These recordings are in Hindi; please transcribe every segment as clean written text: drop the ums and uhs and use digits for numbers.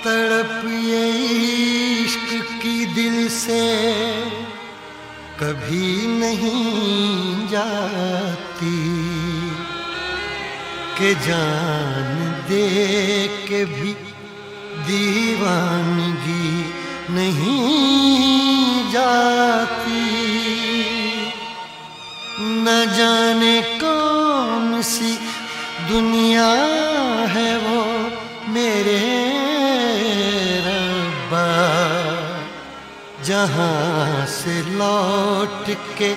तड़प ये इश्क की दिल से कभी नहीं जाती कि जान दे के भी दीवानगी नहीं जाती। न जाने कौन सी दुनिया है वो मेरे रब्बा, जहाँ से लौट के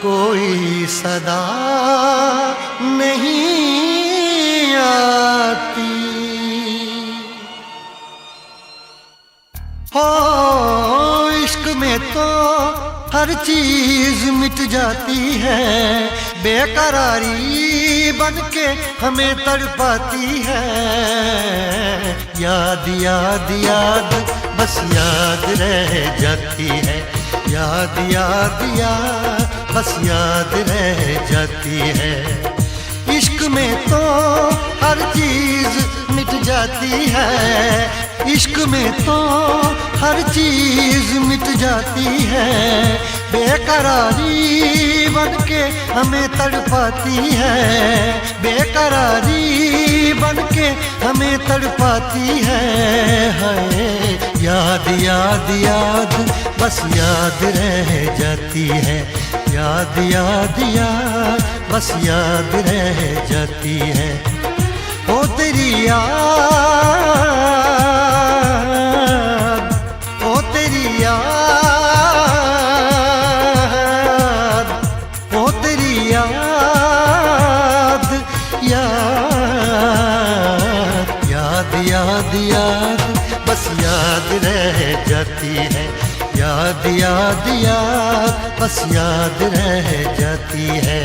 कोई सदा नहीं आती। हो इश्क में तो हर चीज मिट जाती है, बेकरारी बन के हमें तड़पाती है। याद याद याद बस याद रह जाती है, याद याद याद बस याद रह जाती है। इश्क में तो हर चीज मिट जाती है, इश्क में तो हर चीज मिट जाती है। बेकरारी बन के हमें तड़पाती है, बेकरारी बन के हमें तड़पाती है। याद याद याद बस याद रह जाती है, याद याद याद बस याद रह जाती है। ओ तेरी याद, ओ तेरी याद, ओ तेरी याद, याद याद याद याद बस याद रह जाती है, याद याद याद बस याद रह जाती है।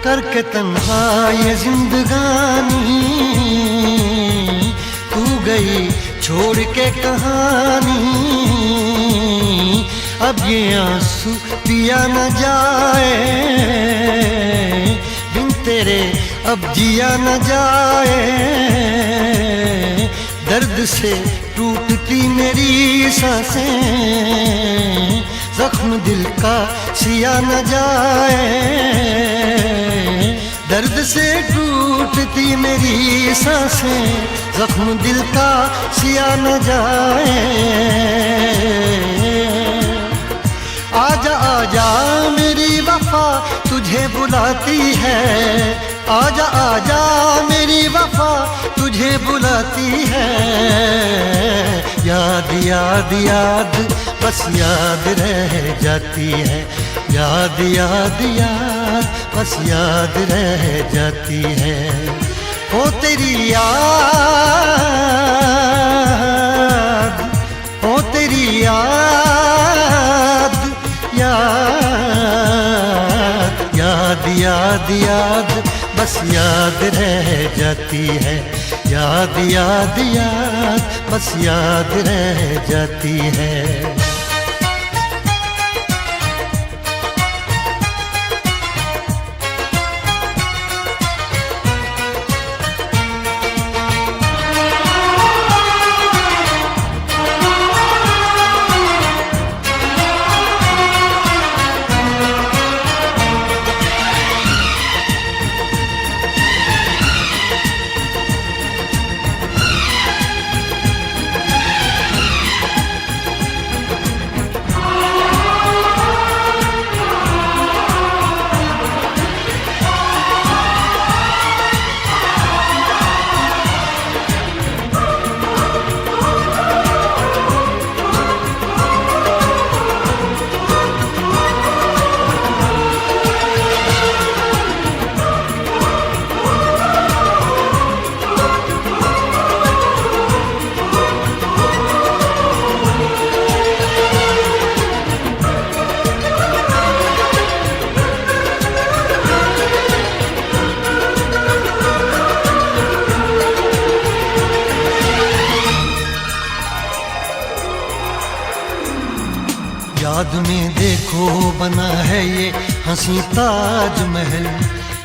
करके तन्हा ये जिंदगानी तू गई छोड़ के कहानी। अब ये आंसू पिया न जाए बिन तेरे, अब जिया न जाए। दर्द से टूटती मेरी सांसें, जख्म दिल का सिया न जाए। दर्द से टूटती मेरी सांसें, जख्म दिल का सिया न जाए। आजा आजा मेरी वफा तुझे बुलाती है, आजा आजा मेरी वफा तुझे बुलाती है। याद याद याद बस याद रह जाती है, याद याद याद बस याद रह जाती है। ओ तेरी याद, ओ तेरी याद, याद याद याद याद बस याद रह जाती है, याद याद याद बस याद रह जाती है। याद में देखो बना है ये हंसी ताजमहल,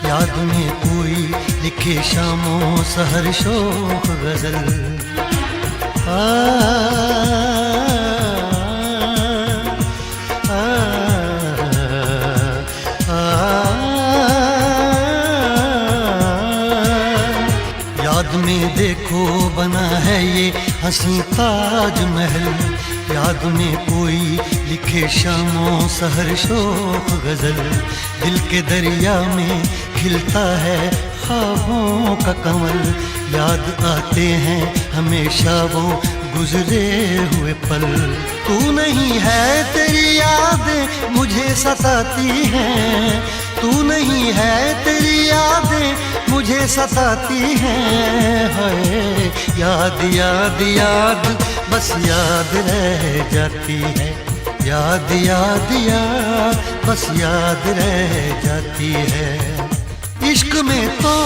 याद में कोई लिखे शामों सहर शोक गजल। याद में देखो बना है ये हंसी ताजमहल, याद में कोई लिखे शामों सहर शोक गजल। दिल के दरिया में खिलता है ख्वाबों का कमल, याद आते हैं हमेशा वो गुजरे हुए पल। तू नहीं है तेरी यादें मुझे सताती हैं, तू नहीं है तेरी यादें मुझे सताती हैं। हाय याद याद याद बस याद रह जाती है, याद याद याद बस याद रह जाती है। इश्क में तो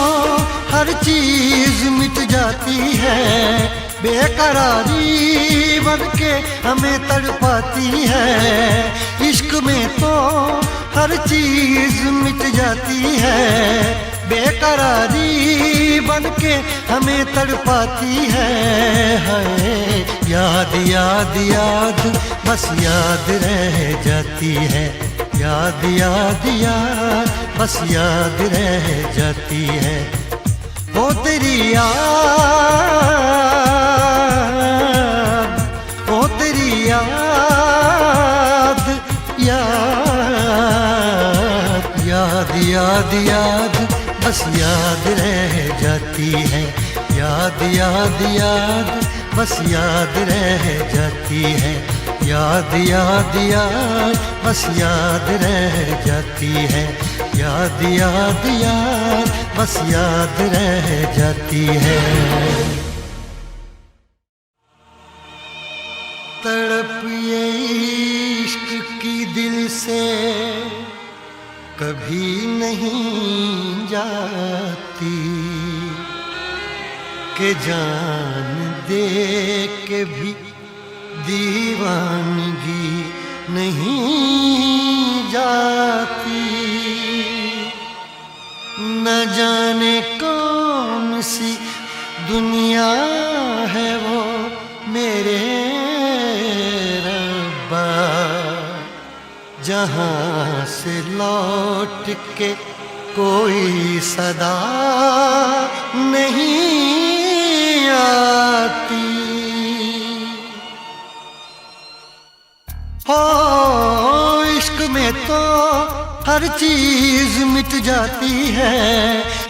हर चीज मिट जाती है, बेकरारी बन के हमें तड़पाती है। इश्क में तो हर चीज मिट जाती है, बेकरारी बन के हमें तड़पाती है। हाय याद याद याद बस याद रह जाती है, याद याद याद बस याद रह जाती है। ओ तेरी याद, ओ तेरी याद, याद याद याद याद बस याद रह जाती है, याद याद याद बस याद रह जाती है, याद याद याद बस याद रह जाती है, याद याद याद बस याद रह जाती है। तड़प ये इश्क की दिल से कभी नहीं जाती, के जान दे के भी दीवानगी नहीं जाती। न जाने कौन सी दुनिया है वो मेरे रब्बा, जहाँ से लौट के कोई सदा नहीं आती। हो इश्क में तो हर चीज मिट जाती है,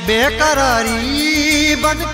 बेकरारी बन के